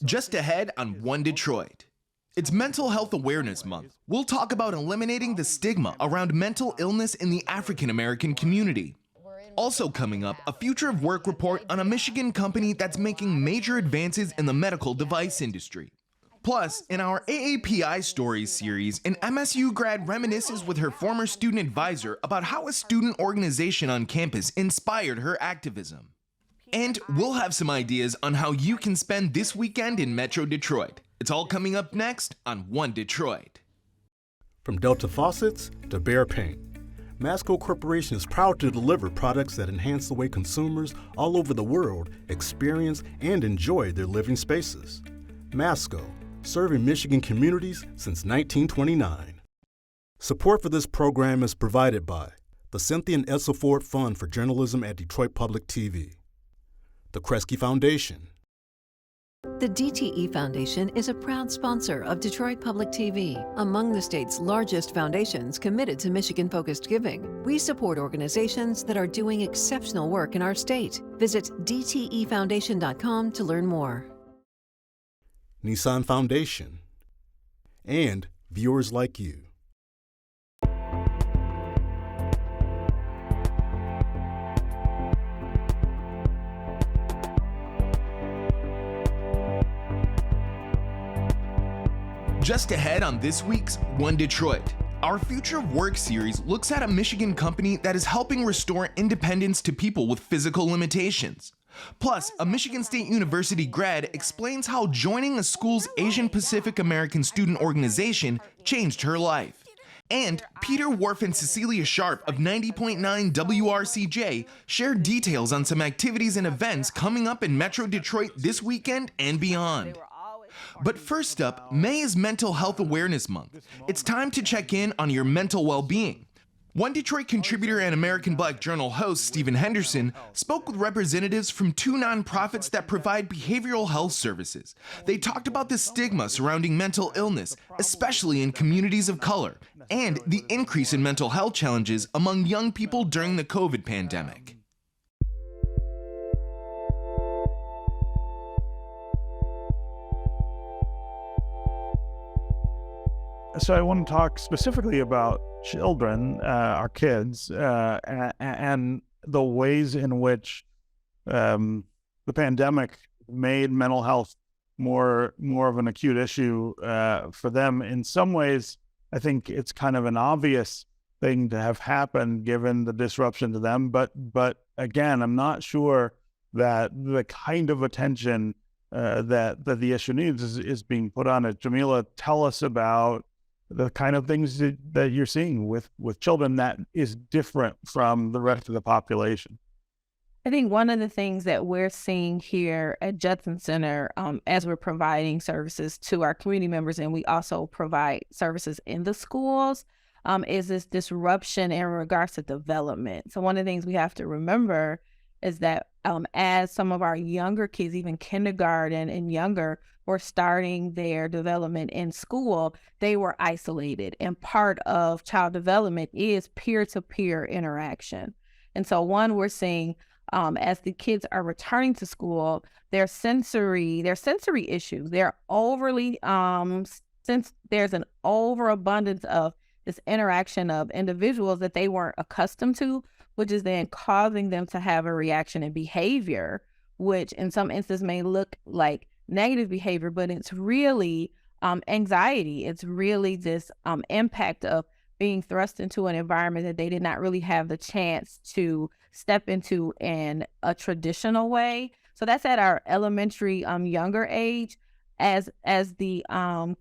Just ahead on One Detroit. It's Mental Health Awareness Month. We'll talk about eliminating the stigma around mental illness in the African American community. Also coming up, a future of work report on a Michigan company that's making major advances in the medical device industry. Plus, in our AAPI Stories Series, an MSU grad reminisces with her former student advisor about how a student organization on campus inspired her activism. And we'll have some ideas on how you can spend this weekend in Metro Detroit. It's all coming up next on One Detroit. From Delta Faucets to Behr Paint, Masco Corporation is proud to deliver products that enhance the way consumers all over the world experience and enjoy their living spaces. Masco, serving Michigan communities since 1929. Support for this program is provided by the Cynthia and Edsel Ford Fund for Journalism at Detroit Public TV, the Kresge Foundation. The DTE Foundation is a proud sponsor of Detroit Public TV, among the state's largest foundations committed to Michigan-focused giving. We support organizations that are doing exceptional work in our state. Visit dtefoundation.com to learn more. Nissan Foundation, and viewers like you. Just ahead on this week's One Detroit. Our Future of Work series looks at a Michigan company that is helping restore independence to people with physical limitations. Plus, a Michigan State University grad explains how joining a school's Asian Pacific American student organization changed her life. And Peter Worf and Cecilia Sharp of 90.9 WRCJ share details on some activities and events coming up in Metro Detroit this weekend and beyond. But first up, May is Mental Health Awareness Month. It's time to check in on your mental well-being. One Detroit contributor and American Black Journal host, Stephen Henderson, spoke with representatives from two nonprofits that provide behavioral health services. They talked about the stigma surrounding mental illness, especially in communities of color, and the increase in mental health challenges among young people during the COVID pandemic. So I want to talk specifically about children, our kids, and the ways in which the pandemic made mental health more of an acute issue for them. In some ways, I think it's kind of an obvious thing to have happened given the disruption to them. But again, I'm not sure that the kind of attention that the issue needs is being put on it. Jamila, tell us about the kind of things that you're seeing with children that is different from the rest of the population. I think one of the things that we're seeing here at Judson Center, as we're providing services to our community members, and we also provide services in the schools, is this disruption in regards to development. So one of the things we have to remember is that as some of our younger kids, even kindergarten and younger, were starting their development in school, they were isolated. And part of child development is peer-to-peer interaction. And so one, we're seeing as the kids are returning to school, their sensory issues, they're overly, since there's an overabundance of this interaction of individuals that they weren't accustomed to, which is then causing them to have a reaction and behavior, which in some instances may look like negative behavior, but it's really anxiety. It's really this impact of being thrust into an environment that they did not really have the chance to step into in a traditional way. So that's at our elementary, younger age. As the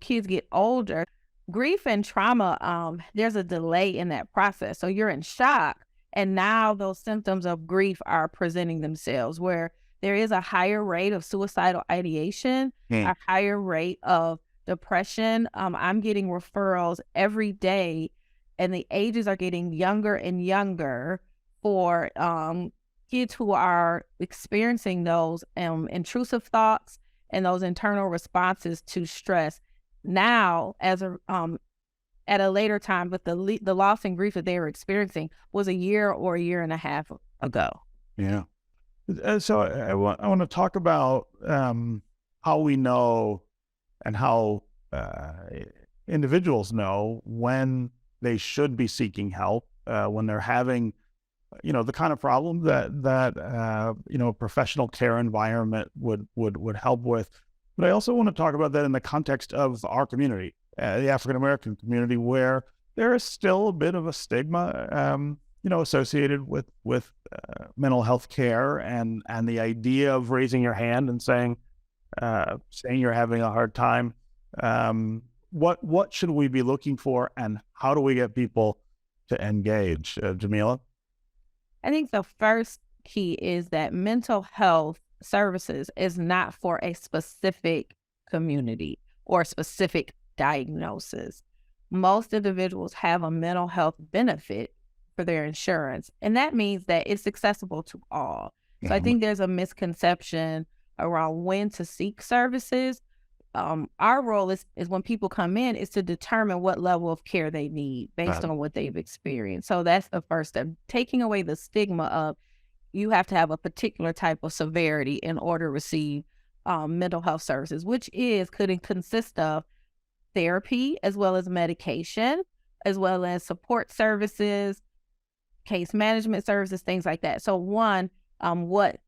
kids get older, grief and trauma, there's a delay in that process. So you're in shock, and now those symptoms of grief are presenting themselves, where there is a higher rate of suicidal ideation, a higher rate of depression. I'm getting referrals every day, and the ages are getting younger and younger for kids who are experiencing those intrusive thoughts and those internal responses to stress. Now, as at a later time, but the loss and grief that they were experiencing was a year or a year and a half ago. Yeah. So I want to talk about how we know and how individuals know when they should be seeking help, when they're having, the kind of problem that a professional care environment would help with. But I also want to talk about that in the context of our community, the African American community, where there is still a bit of a stigma, associated with mental health care, and the idea of raising your hand and saying you're having a hard time. What should we be looking for, and how do we get people to engage, Jamila? I think the first key is that mental health services is not for a specific community or a specific diagnosis. Most individuals have a mental health benefit for their insurance, and that means that it's accessible to all. So I think there's a misconception around when to seek services. Our role is when people come in is to determine what level of care they need based on what they've experienced. So that's the first step, taking away the stigma of you have to have a particular type of severity in order to receive mental health services, which could consist of therapy as well as medication, as well as support services, case management services, things like that. So one, what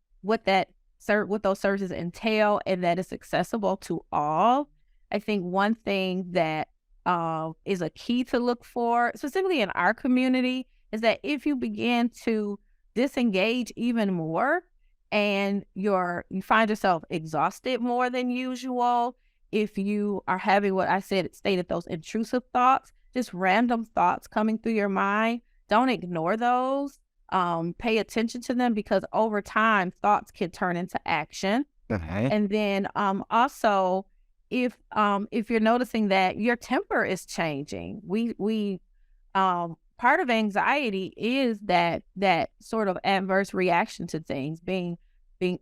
those services entail, and that it's accessible to all. I think one thing that is a key to look for, specifically in our community, is that if you begin to disengage even more and you find yourself exhausted more than usual, if you are having what I stated, those intrusive thoughts, just random thoughts coming through your mind, don't ignore those. Pay attention to them, because over time, thoughts can turn into action. And then also, if you're noticing that your temper is changing, part of anxiety is that sort of adverse reaction to things, being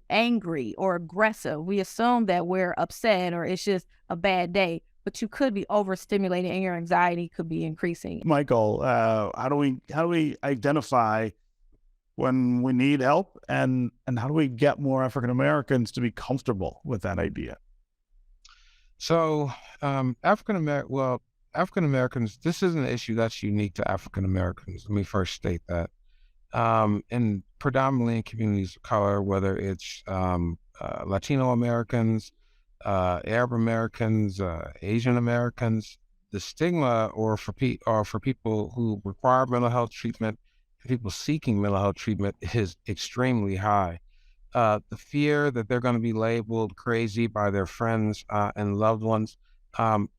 angry or aggressive. We assume that we're upset or it's just a bad day, but you could be overstimulated and your anxiety could be increasing. Michael, how do we identify when we need help, and how do we get more African Americans to be comfortable with that idea? So African Americans, this is an issue that's unique to African Americans. Let me first state that. And predominantly in communities of color, whether it's Latino Americans, Arab Americans, Asian Americans, the stigma or for people who require mental health treatment, people seeking mental health treatment, is extremely high. The fear that they're going to be labeled crazy by their friends and loved ones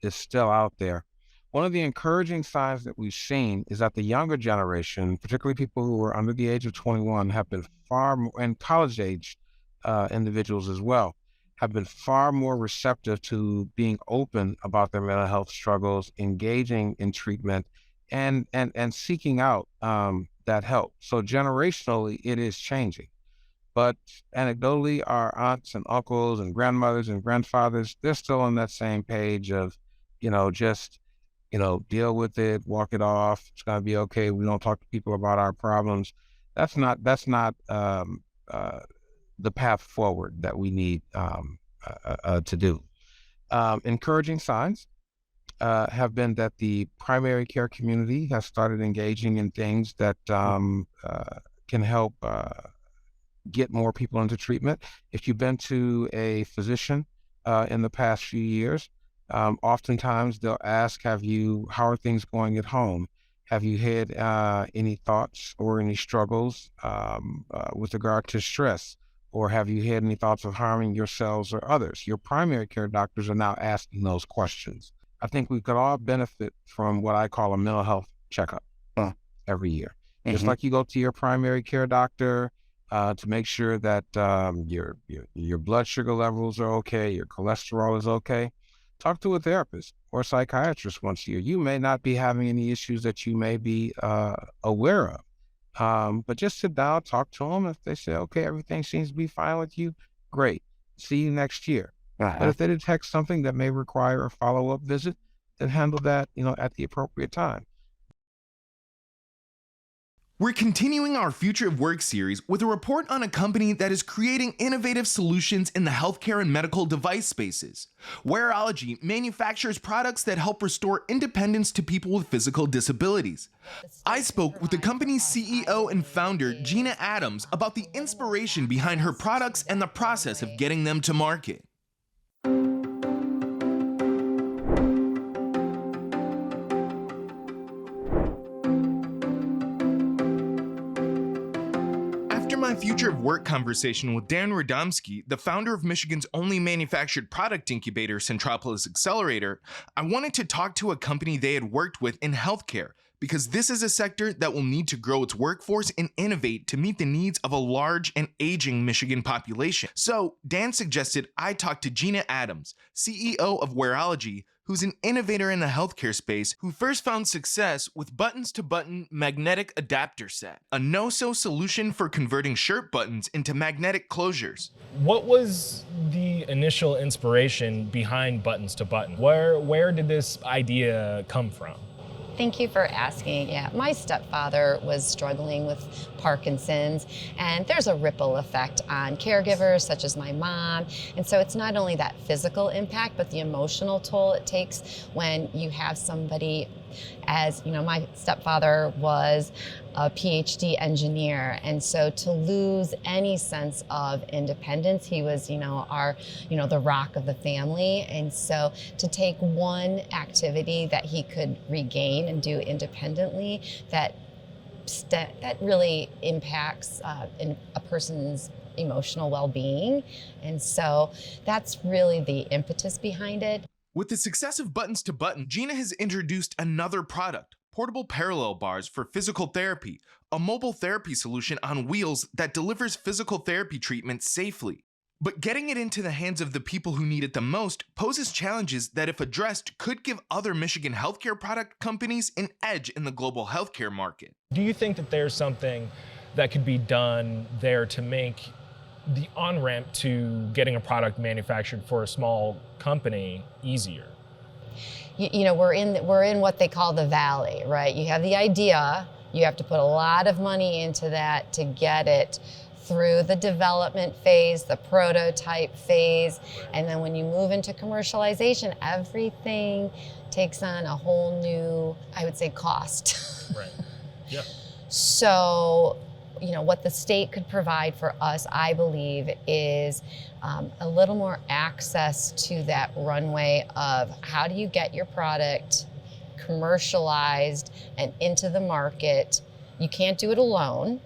is still out there. One of the encouraging signs that we've seen is that the younger generation, particularly people who are under the age of 21, have been far more, and college-age individuals as well, have been far more receptive to being open about their mental health struggles, engaging in treatment, and seeking out that help. So generationally, it is changing. But anecdotally, our aunts and uncles and grandmothers and grandfathers, they're still on that same page of, just, deal with it, walk it off. It's going to be okay. We don't talk to people about our problems. That's not the path forward that we need to do. Encouraging signs have been that the primary care community has started engaging in things that can help get more people into treatment. If you've been to a physician in the past few years, oftentimes they'll ask, how are things going at home? Have you had any thoughts or any struggles with regard to stress? Or have you had any thoughts of harming yourselves or others? Your primary care doctors are now asking those questions. I think we could all benefit from what I call a mental health checkup every year. Mm-hmm. Just like you go to your primary care doctor to make sure that your blood sugar levels are okay, your cholesterol is okay. Talk to a therapist or a psychiatrist once a year. You may not be having any issues that you may be aware of, but just sit down, talk to them. If they say, okay, everything seems to be fine with you, great. See you next year. But if they detect something that may require a follow-up visit, then handle that, at the appropriate time. We're continuing our Future of Work series with a report on a company that is creating innovative solutions in the healthcare and medical device spaces. Wareologie manufactures products that help restore independence to people with physical disabilities. I spoke with the company's CEO and founder, Gina Adams, about the inspiration behind her products and the process of getting them to market. My Future of Work conversation with Dan Radomski, the founder of Michigan's only manufactured product incubator, Centropolis Accelerator, I wanted to talk to a company they had worked with in healthcare, because this is a sector that will need to grow its workforce and innovate to meet the needs of a large and aging Michigan population. So Dan suggested I talk to Gina Adams, CEO of Wareologie, who's an innovator in the healthcare space who first found success with buttons-to-button magnetic adapter set, a no-sew solution for converting shirt buttons into magnetic closures. What was the initial inspiration behind buttons to button? Where did this idea come from? Thank you for asking. Yeah, my stepfather was struggling with Parkinson's, and there's a ripple effect on caregivers such as my mom. And so it's not only that physical impact, but the emotional toll it takes when you have somebody, as you know, my stepfather was a PhD engineer, and so to lose any sense of independence, he was, the rock of the family, and so to take one activity that he could regain and do independently, that really impacts a person's emotional well-being, and so that's really the impetus behind it. With the success of Buttons to Button, Gina has introduced another product, portable parallel bars for physical therapy, a mobile therapy solution on wheels that delivers physical therapy treatment safely. But getting it into the hands of the people who need it the most poses challenges that, if addressed, could give other Michigan healthcare product companies an edge in the global healthcare market. Do you think that there's something that could be done there to make the on-ramp to getting a product manufactured for a small company easier? We're in what they call the valley, right? You have the idea, you have to put a lot of money into that to get it through the development phase, the prototype phase, and then when you move into commercialization, everything takes on a whole new, I would say, cost. Right. Yep. So, what the state could provide for us, I believe, is a little more access to that runway of how do you get your product commercialized and into the market. You can't do it alone.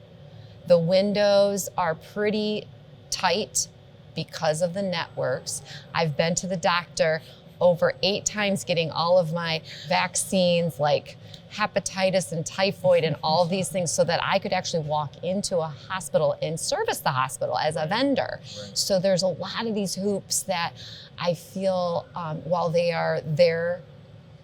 The windows are pretty tight because of the networks. I've been to the doctor over 8 times getting all of my vaccines, like hepatitis and typhoid and all of these things, so that I could actually walk into a hospital and service the hospital as a vendor. Right. So there's a lot of these hoops that I feel, while they are there,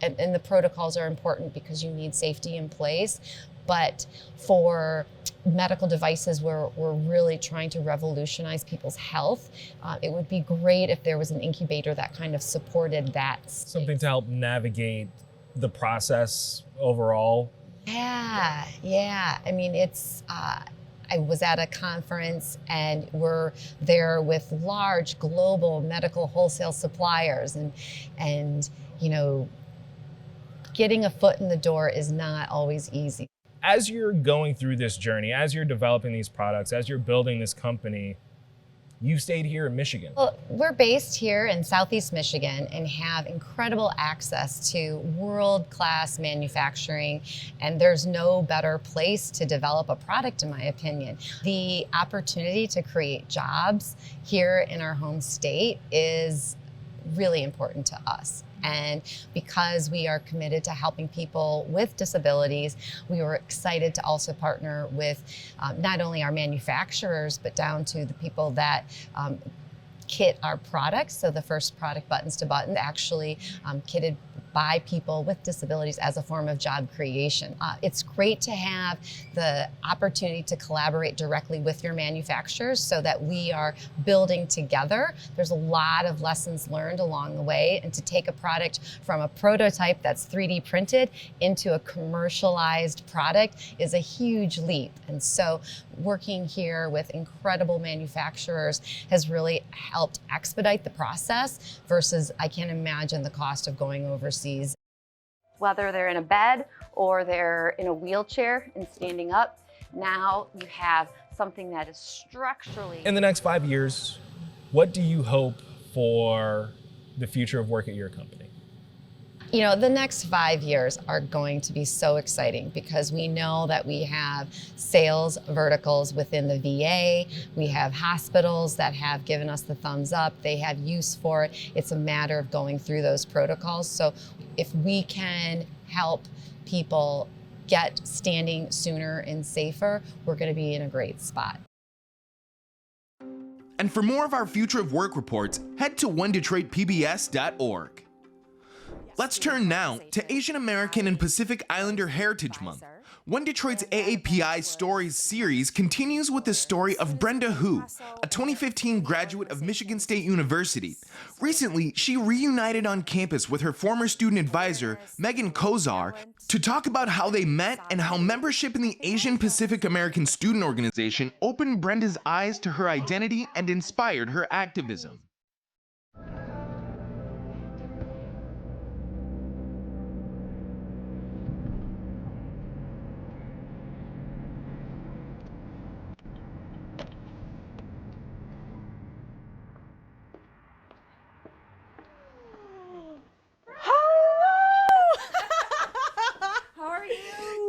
and the protocols are important because you need safety in place, but for medical devices where we're really trying to revolutionize people's health, it would be great if there was an incubator that kind of supported that space. Something to help navigate the process overall. Yeah. I mean, I was at a conference and we're there with large global medical wholesale suppliers, and getting a foot in the door is not always easy. As you're going through this journey, as you're developing these products, as you're building this company, you stayed here in Michigan. Well, we're based here in Southeast Michigan and have incredible access to world-class manufacturing, and there's no better place to develop a product, in my opinion. The opportunity to create jobs here in our home state is really important to us. And because we are committed to helping people with disabilities, we were excited to also partner with not only our manufacturers, but down to the people that kit our products. So the first product, Buttons to Button, actually kitted by people with disabilities as a form of job creation. It's great to have the opportunity to collaborate directly with your manufacturers so that we are building together. There's a lot of lessons learned along the way, and to take a product from a prototype that's 3D printed into a commercialized product is a huge leap. And so working here with incredible manufacturers has really helped expedite the process versus I can't imagine the cost of going overseas. Whether they're in a bed or they're in a wheelchair and standing up, now you have something that is structurally... In the next 5 years, what do you hope for the future of work at your company? You know, the next 5 years are going to be so exciting because we know that we have sales verticals within the VA. We have hospitals that have given us the thumbs up. They have use for it. It's a matter of going through those protocols. So if we can help people get standing sooner and safer, we're going to be in a great spot. And for more of our Future of Work reports, head to onedetroitpbs.org. Let's turn now to Asian American and Pacific Islander Heritage Month. One Detroit's AAPI Stories Series continues with the story of Brenda Hu, a 2015 graduate of Michigan State University. Recently, she reunited on campus with her former student advisor, Megan Kozar, to talk about how they met and how membership in the Asian Pacific American Student Organization opened Brenda's eyes to her identity and inspired her activism.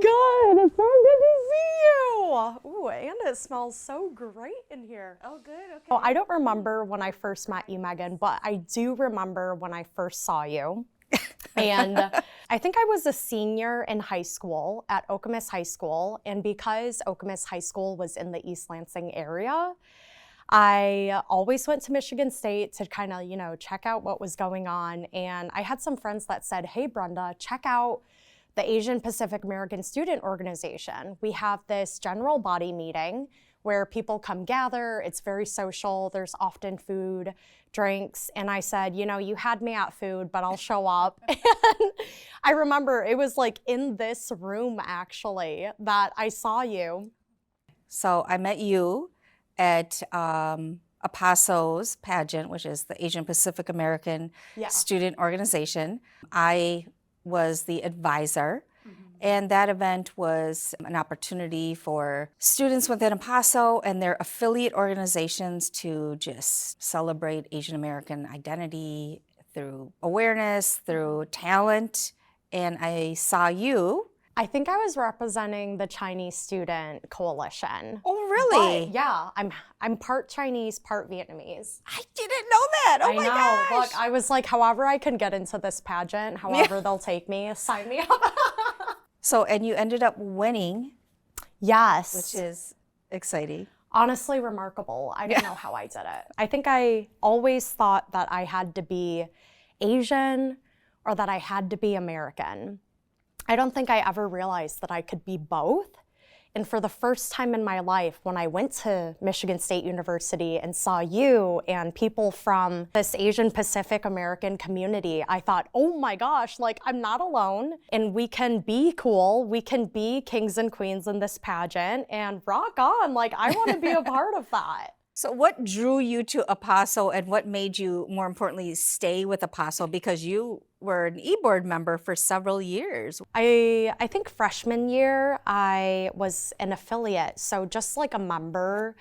Good. It's so good to see you. Ooh, and it smells so great in here. Oh, good. Okay. Well, I don't remember when I first met you, Megan, but I do remember when I first saw you. And I think I was a senior in high school at Okemos High School. And because Okemos High School was in the East Lansing area, I always went to Michigan State to kind of, check out what was going on. And I had some friends that said, hey, Brenda, check out the Asian Pacific American Student Organization. We have this general body meeting where people come gather. It's very social. There's often food, drinks. And I said, you had me at food, but I'll show up. And I remember it was like in this room, actually, that I saw you. So I met you at APASO's pageant, which is the Asian Pacific American Student Organization. I was the advisor. And that event was an opportunity for students within APASO and their affiliate organizations to just celebrate Asian American identity through awareness, through talent. And I saw you. I think I was representing the Chinese Student Coalition. Oh, really? But, yeah, I'm part Chinese, part Vietnamese. I didn't know that. Oh my gosh. Look, I was like, however I can get into this pageant, however they'll take me, sign me up. So, and you ended up winning. Yes. Which is exciting. Honestly remarkable. I don't know how I did it. I think I always thought that I had to be Asian or that I had to be American. I don't think I ever realized that I could be both. And for the first time in my life, when I went to Michigan State University and saw you and people from this Asian Pacific American community, I thought, oh my gosh, like I'm not alone and we can be cool. We can be kings and queens in this pageant and rock on. Like I want to be a part of that. So what drew you to APASO and what made you, more importantly, stay with APASO? Because you were an e-board member for several years. I think freshman year, I was an affiliate. So just like a member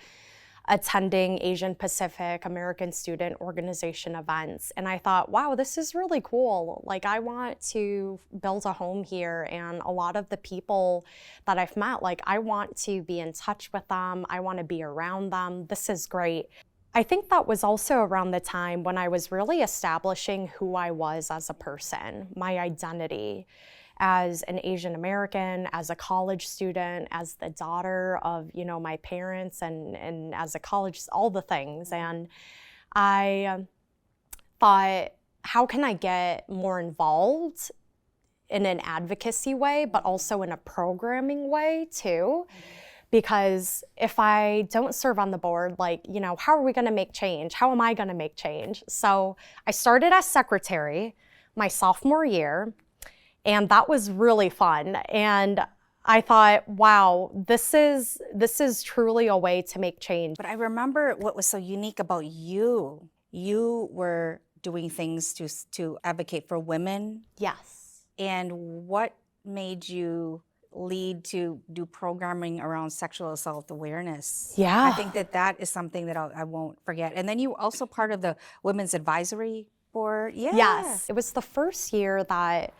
attending Asian Pacific American Student Organization events. And I thought, wow, this is really cool. Like I want to build a home here. And a lot of the people that I've met, like I want to be in touch with them. I want to be around them. This is great. I think that was also around the time when I was really establishing who I was as a person, my identity as an Asian American, as a college student, as the daughter of, my parents and as a college, all the things. And I thought, how can I get more involved in an advocacy way, but also in a programming way too. Because if I don't serve on the board, like, you know, how are we gonna make change? How am I gonna make change? So I started as secretary my sophomore year, and that was really fun. And I thought, wow, this is truly a way to make change. But I remember what was so unique about you. You were doing things to advocate for women. Yes. And what made you lead to do programming around sexual assault awareness? Yeah. I think that is something that I won't forget. And then you were also part of the Women's Advisory Board. Yeah. Yes. It was the first year that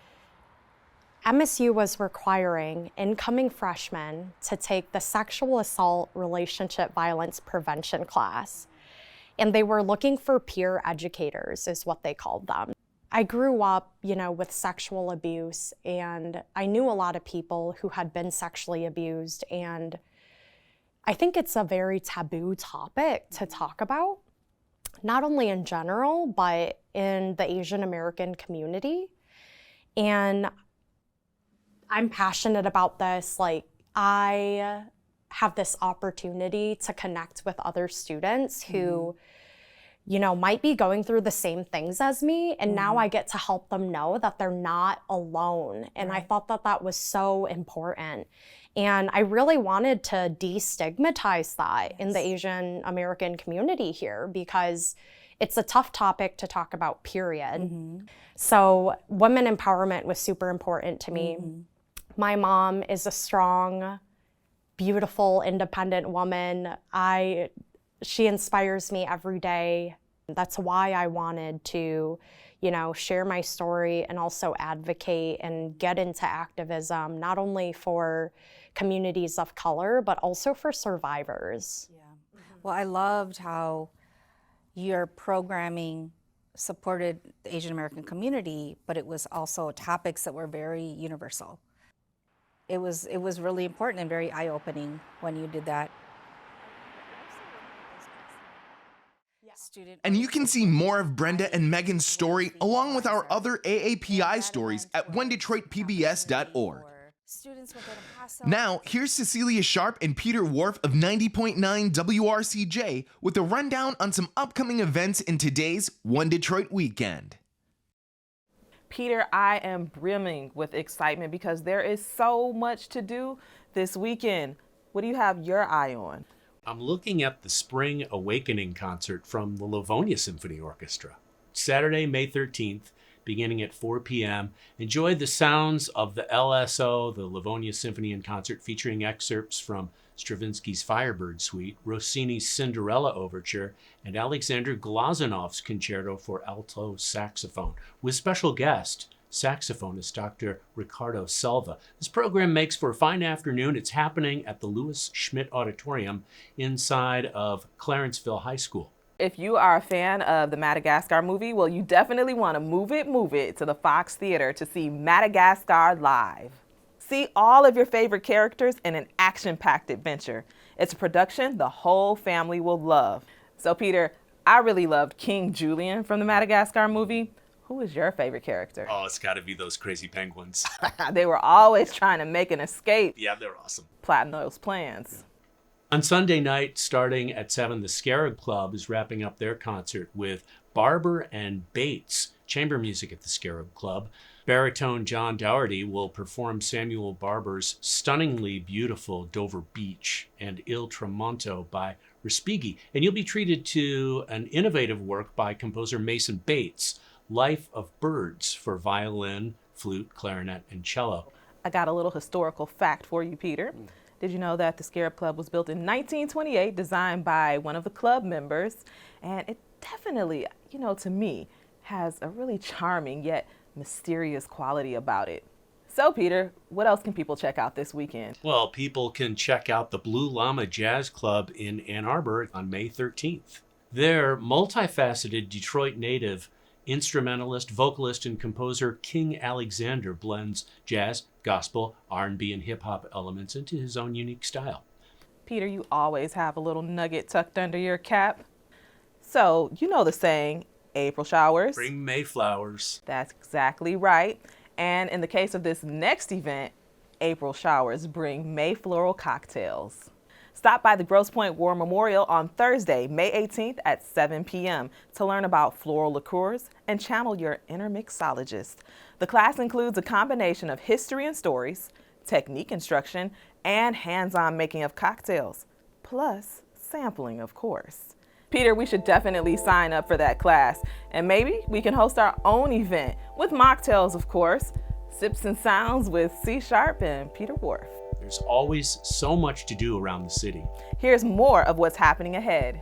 MSU was requiring incoming freshmen to take the sexual assault relationship violence prevention class. And they were looking for peer educators, is what they called them. I grew up, you know, with sexual abuse, and I knew a lot of people who had been sexually abused, and I think it's a very taboo topic to talk about, not only in general, but in the Asian American community. And I'm passionate about this. Like, I have this opportunity to connect with other students who you know, might be going through the same things as me. And now I get to help them know that they're not alone. And I thought that that was so important. And I really wanted to destigmatize that in the Asian American community here, because it's a tough topic to talk about, period. So women empowerment was super important to me. My mom is a strong, beautiful, independent woman. She inspires me every day. That's why I wanted to, you know, share my story and also advocate and get into activism, not only for communities of color, but also for survivors. Yeah. Well, I loved how your programming supported the Asian American community, but it was also topics that were very universal. It was really important and very eye-opening when you did that. And you can see more of Brenda and Megan's story along with our other AAPI stories at whendetroitpbs.org. Now, here's Cecilia Sharp and Peter Worf of 90.9 WRCJ with a rundown on some upcoming events in today's One Detroit Weekend. Peter, I am brimming with excitement because there is so much to do this weekend. What do you have your eye on? I'm looking at the Spring Awakening concert from the Livonia Symphony Orchestra. Saturday, May 13th, beginning at 4 p.m. Enjoy the sounds of the LSO, the Livonia Symphony and Concert, featuring excerpts from Stravinsky's Firebird Suite, Rossini's Cinderella Overture, and Alexander Glazanov's Concerto for Alto Saxophone, with special guest, saxophonist Dr. Ricardo Selva. This program makes for a fine afternoon. It's happening at the Lewis Schmidt Auditorium inside of Clarenceville High School. If you are a fan of the Madagascar movie, well, you definitely want to move it to the Fox Theater to see Madagascar live. See all of your favorite characters in an action-packed adventure. It's a production the whole family will love. So Peter, I really loved King Julian from the Madagascar movie. Who is your favorite character? Oh, it's got to be those crazy penguins. They were always trying to make an escape. Yeah, they're awesome. Plotting those plans. On Sunday night, starting at 7, the Scarab Club is wrapping up their concert with Barber and Bates, chamber music at the Scarab Club. Baritone John Dougherty will perform Samuel Barber's stunningly beautiful Dover Beach and Il Tramonto by Respighi. And you'll be treated to an innovative work by composer Mason Bates, Life of Birds, for violin, flute, clarinet, and cello. I got a little historical fact for you, Peter. Did you know that the Scarab Club was built in 1928, designed by one of the club members? And it definitely, you know, to me, has a really charming yet mysterious quality about it. So, Peter, what else can people check out this weekend? Well, people can check out the Blue Llama Jazz Club in Ann Arbor on May 13th. Their multifaceted Detroit native instrumentalist, vocalist, and composer King Alexander blends jazz, gospel, R&B, and hip-hop elements into his own unique style. Peter, you always have a little nugget tucked under your cap. So, you know the saying, April showers bring May flowers. That's exactly right. And in the case of this next event, April showers bring May floral cocktails. Stop by the Grosse Pointe War Memorial on Thursday, May 18th at 7 p.m. to learn about floral liqueurs and channel your inner mixologist. The class includes a combination of history and stories, technique instruction, and hands-on making of cocktails, plus sampling, of course. Peter, we should definitely sign up for that class, and maybe we can host our own event with mocktails, of course. Sips and Sounds with C Sharp and Peter Wharf. There's always so much to do around the city. Here's more of what's happening ahead.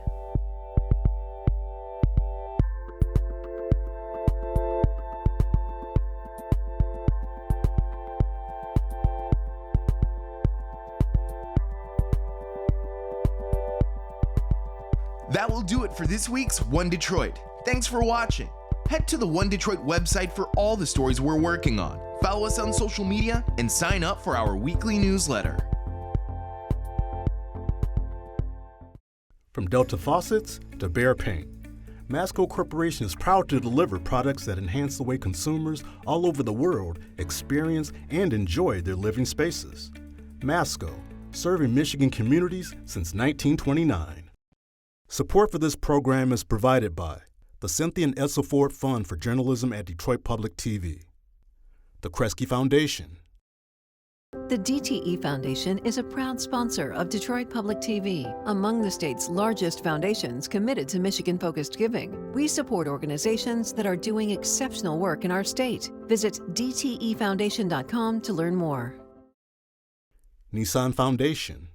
That will do it for this week's One Detroit. Thanks for watching. Head to the One Detroit website for all the stories we're working on. Follow us on social media and sign up for our weekly newsletter. From Delta Faucets to Behr Paint, Masco Corporation is proud to deliver products that enhance the way consumers all over the world experience and enjoy their living spaces. Masco, serving Michigan communities since 1929. Support for this program is provided by the Cynthia and Edsel Ford Fund for Journalism at Detroit Public TV, the Kresge Foundation. The DTE Foundation is a proud sponsor of Detroit Public TV, among the state's largest foundations committed to Michigan-focused giving. We support organizations that are doing exceptional work in our state. Visit dtefoundation.com to learn more. Nissan Foundation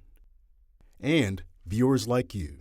and viewers like you.